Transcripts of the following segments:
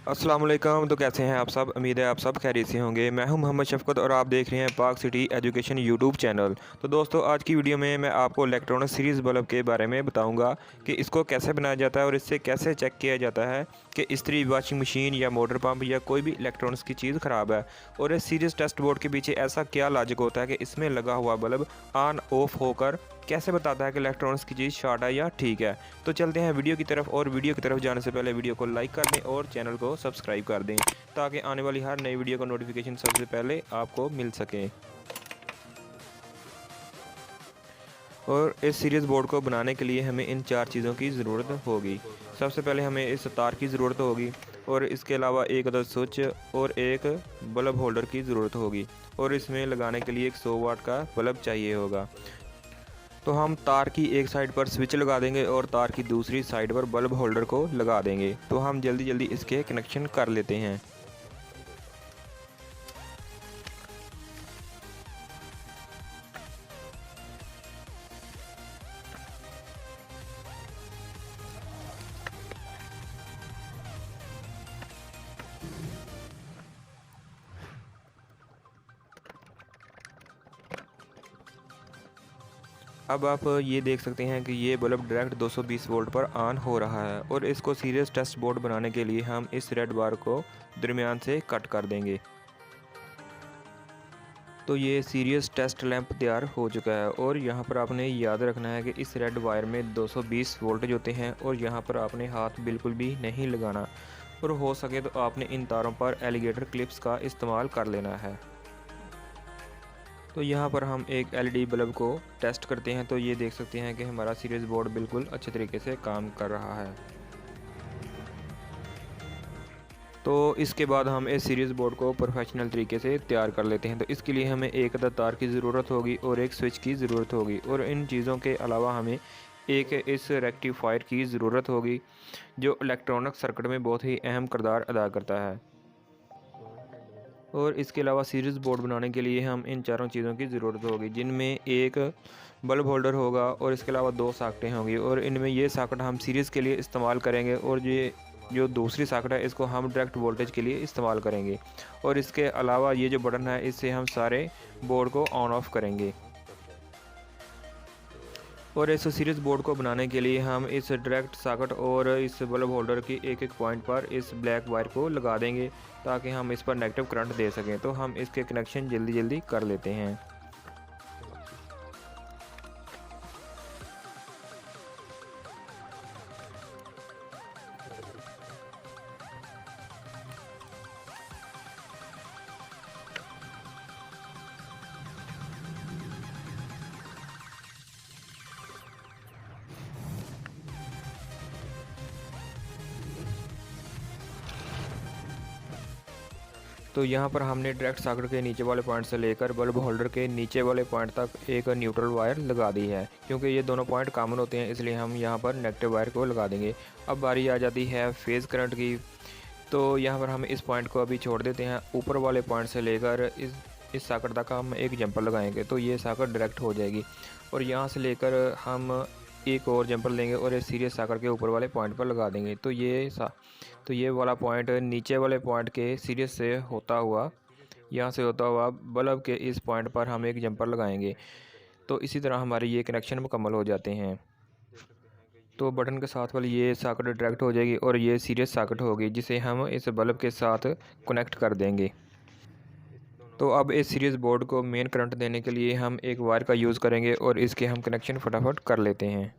अस्सलाम वालेकुम। तो कैसे हैं आप सब? उम्मीद है आप सब खैरियत से होंगे। मैं हूं मोहम्मद शफ़क़त और आप देख रहे हैं पाक सिटी एजुकेशन यूट्यूब चैनल। तो दोस्तों, आज की वीडियो में मैं आपको इलेक्ट्रॉनिक सीरीज़ बल्ब के बारे में बताऊंगा कि इसको कैसे बनाया जाता है और इससे कैसे चेक किया जाता है कि इस्त्री, वॉशिंग मशीन या मोटर पंप या कोई भी इलेक्ट्रॉनिक्स की चीज़ ख़राब है। और इस सीरीज़ टेस्ट बोर्ड के पीछे ऐसा क्या लॉजिक होता है कि इसमें लगा हुआ बल्ब ऑन ऑफ होकर कैसे बताता है कि इलेक्ट्रॉनिक्स की चीज़ शॉर्ट है या ठीक है। तो चलते हैं वीडियो की तरफ, और वीडियो की तरफ जाने से पहले वीडियो को लाइक कर दें और चैनल को सब्सक्राइब कर दें ताकि आने वाली हर नई वीडियो का नोटिफिकेशन सबसे पहले आपको मिल सके। और इस सीरीज़ बोर्ड को बनाने के लिए हमें इन 4 चीज़ों की ज़रूरत होगी। सबसे पहले हमें इस तार की ज़रूरत होगी, और इसके अलावा एक अदद स्विच और एक बल्ब होल्डर की ज़रूरत होगी, और इसमें लगाने के लिए एक 100 वाट का बल्ब चाहिए होगा। तो हम तार की एक साइड पर स्विच लगा देंगे और तार की दूसरी साइड पर बल्ब होल्डर को लगा देंगे। तो हम जल्दी जल्दी इसके कनेक्शन कर लेते हैं। अब आप ये देख सकते हैं कि ये बल्ब डायरेक्ट 220 वोल्ट पर ऑन हो रहा है, और इसको सीरियस टेस्ट बोर्ड बनाने के लिए हम इस रेड बार को दरमियान से कट कर देंगे। तो ये सीरियस टेस्ट लैंप तैयार हो चुका है, और यहाँ पर आपने याद रखना है कि इस रेड वायर में 220 वोल्टेज होते हैं, और यहाँ पर आपने हाथ बिल्कुल भी नहीं लगाना, और हो सके तो आपने इन तारों पर एलिगेटर क्लिप्स का इस्तेमाल कर लेना है। तो यहाँ पर हम एक एलईडी बल्ब को टेस्ट करते हैं। तो ये देख सकते हैं कि हमारा सीरीज़ बोर्ड बिल्कुल अच्छे तरीके से काम कर रहा है। तो इसके बाद हम इस सीरीज़ बोर्ड को प्रोफेशनल तरीके से तैयार कर लेते हैं। तो इसके लिए हमें एक अदद तार की ज़रूरत होगी और एक स्विच की ज़रूरत होगी, और इन चीज़ों के अलावा हमें एक इस रेक्टिफायर की ज़रूरत होगी जो इलेक्ट्रॉनिक सर्किट में बहुत ही अहम किरदार अदा करता है। और इसके अलावा सीरीज़ बोर्ड बनाने के लिए हम इन चारों चीज़ों की ज़रूरत होगी, जिनमें एक बल्ब होल्डर होगा और इसके अलावा 2 सॉकेटें होंगी, और इनमें ये सॉकेट हम सीरीज़ के लिए इस्तेमाल करेंगे, और ये जो दूसरी सॉकेट है इसको हम डायरेक्ट वोल्टेज के लिए इस्तेमाल करेंगे। और इसके अलावा ये जो बटन है इससे हम सारे बोर्ड को ऑन ऑफ करेंगे। और इस सीरीज़ बोर्ड को बनाने के लिए हम इस डायरेक्ट सॉकेट और इस बल्ब होल्डर की एक एक पॉइंट पर इस ब्लैक वायर को लगा देंगे ताकि हम इस पर नेगेटिव करंट दे सकें। तो हम इसके कनेक्शन जल्दी जल्दी कर लेते हैं। तो यहाँ पर हमने डायरेक्ट सॉकेट के नीचे वाले पॉइंट से लेकर बल्ब होल्डर के नीचे वाले पॉइंट तक एक न्यूट्रल वायर लगा दी है। क्योंकि ये दोनों पॉइंट कॉमन होते हैं, इसलिए हम यहाँ पर नेगेटिव वायर को लगा देंगे। अब बारी आ जाती है फेज़ करंट की। तो यहाँ पर हम इस पॉइंट को अभी छोड़ देते हैं। ऊपर वाले पॉइंट से लेकर इस सॉकेट तक हम एक जंपर लगाएंगे, तो ये सॉकेट डायरेक्ट हो जाएगी। और यहाँ से लेकर हम एक और जंपर लेंगे और इस सीरियस सॉकेट के ऊपर वाले पॉइंट पर लगा देंगे। तो ये वाला पॉइंट नीचे वाले पॉइंट के सीरियस से होता हुआ, यहाँ से होता हुआ बल्ब के इस पॉइंट पर हम एक जंपर लगाएंगे। तो इसी तरह हमारे ये कनेक्शन मुकम्मल हो जाते हैं। तो बटन के साथ वाली ये सॉकेट डायरेक्ट हो जाएगी, और ये सीरियस सॉकेट होगी जिसे हम इस बल्ब के साथ कनेक्ट कर देंगे। तो अब इस सीरीज़ बोर्ड को मेन करंट देने के लिए हम एक वायर का यूज़ करेंगे, और इसके हम कनेक्शन फटाफट कर लेते हैं।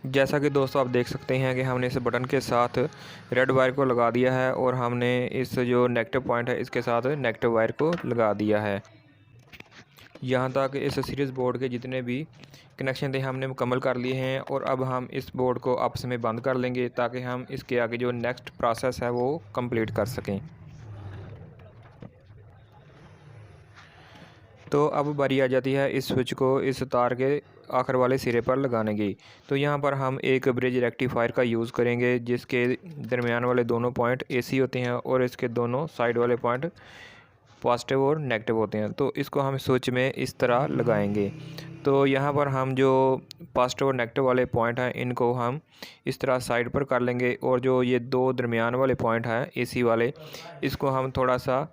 जैसा कि दोस्तों आप देख सकते हैं कि हमने इस बटन के साथ रेड वायर को लगा दिया है, और हमने इस जो नेगेटिव पॉइंट है इसके साथ नेगेटिव वायर को लगा दिया है। यहाँ तक इस सीरीज़ बोर्ड के जितने भी कनेक्शन थे हमने मुकम्मल कर लिए हैं, और अब हम इस बोर्ड को आपस में बंद कर लेंगे ताकि हम इसके आगे जो नेक्स्ट प्रोसेस है वो कंप्लीट कर सकें। तो अब बारी आ जाती है इस स्विच को इस तार के आखिर वाले सिरे पर लगाने की। तो यहाँ पर हम एक ब्रिज रेक्टिफायर का यूज़ करेंगे जिसके दरमियान वाले दोनों पॉइंट एसी होते हैं, और इसके दोनों साइड वाले पॉइंट पॉजिटिव और नेगेटिव होते हैं। तो इसको हम स्विच में इस तरह लगाएंगे। तो यहाँ पर हम जो पॉजिटिव और नेगेटिव वाले पॉइंट हैं इनको हम इस तरह साइड पर कर लेंगे, और जो ये दो दरमियान वाले पॉइंट हैं एसी वाले, इसको हम थोड़ा सा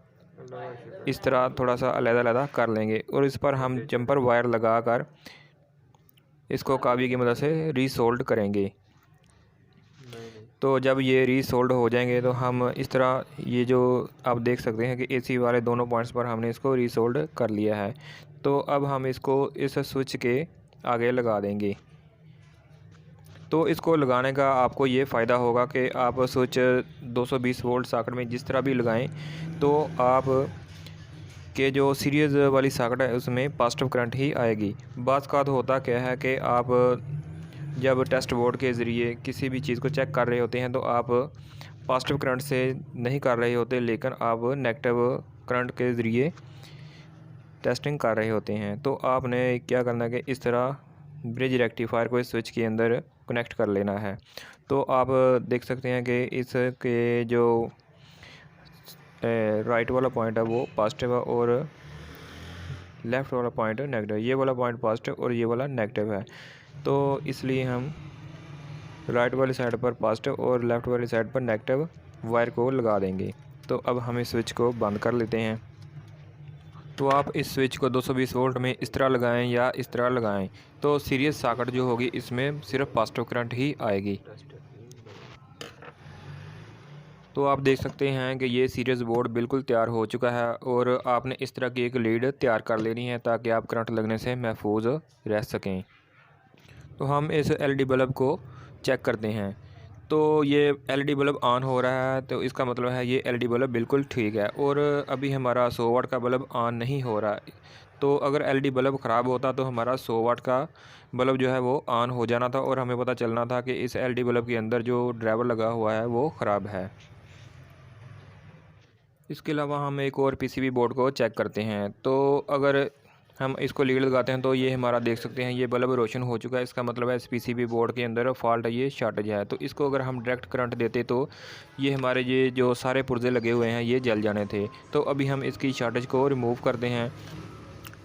इस तरह थोड़ा सा अलग-अलग कर लेंगे, और इस पर हम जंपर वायर लगा कर इसको काबी की मदद से रीसोल्ड करेंगे। तो जब ये रीसोल्ड हो जाएंगे तो हम इस तरह ये जो आप देख सकते हैं कि एसी वाले दोनों पॉइंट्स पर हमने इसको रीसोल्ड कर लिया है। तो अब हम इसको इस स्विच के आगे लगा देंगे। तो इसको लगाने का आपको ये फ़ायदा होगा कि आप स्विच 220 वोल्ट सॉकेट में जिस तरह भी लगाएं तो आप के जो सीरीज़ वाली सॉकेट है उसमें पॉजिटिव करंट ही आएगी। बाज़ का होता क्या है कि आप जब टेस्ट बोर्ड के ज़रिए किसी भी चीज़ को चेक कर रहे होते हैं तो आप पॉजिटिव करंट से नहीं कर रहे होते, लेकिन आप नेगेटिव करंट के ज़रिए टेस्टिंग कर रहे होते हैं। तो आपने क्या करना है कि इस तरह ब्रिज रेक्टिफायर को इस स्विच के अंदर कनेक्ट कर लेना है। तो आप देख सकते हैं कि इसके जो राइट वाला पॉइंट है वो पॉजिटिव है और लेफ़्ट वाला पॉइंट नेगेटिव। ये वाला पॉइंट पॉजिटिव और ये वाला नेगेटिव है। तो इसलिए हम राइट वाली साइड पर पॉजिटिव और लेफ़्ट वाली साइड पर नेगेटिव वायर को लगा देंगे। तो अब हम इस स्विच को बंद कर लेते हैं। तो आप इस स्विच को 220 वोल्ट में इस तरह लगाएं या इस तरह लगाएं, तो सीरीज सॉकेट जो होगी इसमें सिर्फ पॉजिटिव करंट ही आएगी। तो आप देख सकते हैं कि ये सीरीज़ बोर्ड बिल्कुल तैयार हो चुका है, और आपने इस तरह की एक लीड तैयार कर लेनी है ताकि आप करंट लगने से महफूज रह सकें। तो हम इस एलईडी बल्ब को चेक करते हैं। तो ये एलईडी बल्ब ऑन हो रहा है, तो इसका मतलब है ये एलईडी बल्ब बिल्कुल ठीक है। और अभी हमारा 100 वाट का बल्ब ऑन नहीं हो रहा। तो अगर एलईडी बल्ब ख़राब होता तो हमारा 100 वाट का बल्ब जो है वो ऑन हो जाना था, और हमें पता चलना था कि इस एलईडी बल्ब के अंदर जो ड्राइवर लगा हुआ है वो ख़राब है। इसके अलावा हम एक और पीसीबी बोर्ड को चेक करते हैं। तो अगर हम इसको लीड लगाते हैं तो ये हमारा देख सकते हैं ये बल्ब रोशन हो चुका है। इसका मतलब है इस पीसीबी बोर्ड के अंदर फॉल्ट है, ये शॉर्टेज है। तो इसको अगर हम डायरेक्ट करंट देते तो ये हमारे ये जो सारे पुर्जे लगे हुए हैं ये जल जाने थे। तो अभी हम इसकी शॉर्टेज को रिमूव करते हैं।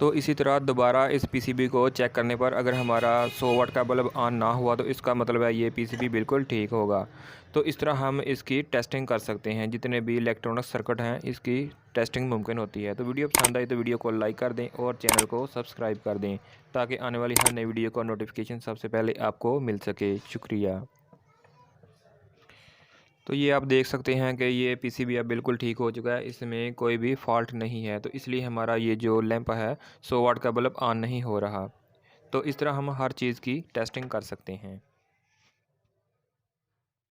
तो इसी तरह दोबारा इस पीसीबी को चेक करने पर अगर हमारा 100 वाट का बल्ब ऑन ना हुआ तो इसका मतलब है ये पीसीबी बिल्कुल ठीक होगा। तो इस तरह हम इसकी टेस्टिंग कर सकते हैं। जितने भी इलेक्ट्रॉनिक सर्किट हैं इसकी टेस्टिंग मुमकिन होती है। तो वीडियो पसंद आई तो वीडियो को लाइक कर दें और चैनल को सब्सक्राइब कर दें ताकि आने वाली हर नई वीडियो का नोटिफिकेशन सबसे पहले आपको मिल सके। शुक्रिया। तो ये आप देख सकते हैं कि ये पीसीबी अब बिल्कुल ठीक हो चुका है, इसमें कोई भी फॉल्ट नहीं है। तो इसलिए हमारा ये जो लैंप है 100 वाट का बल्ब ऑन नहीं हो रहा। तो इस तरह हम हर चीज़ की टेस्टिंग कर सकते हैं।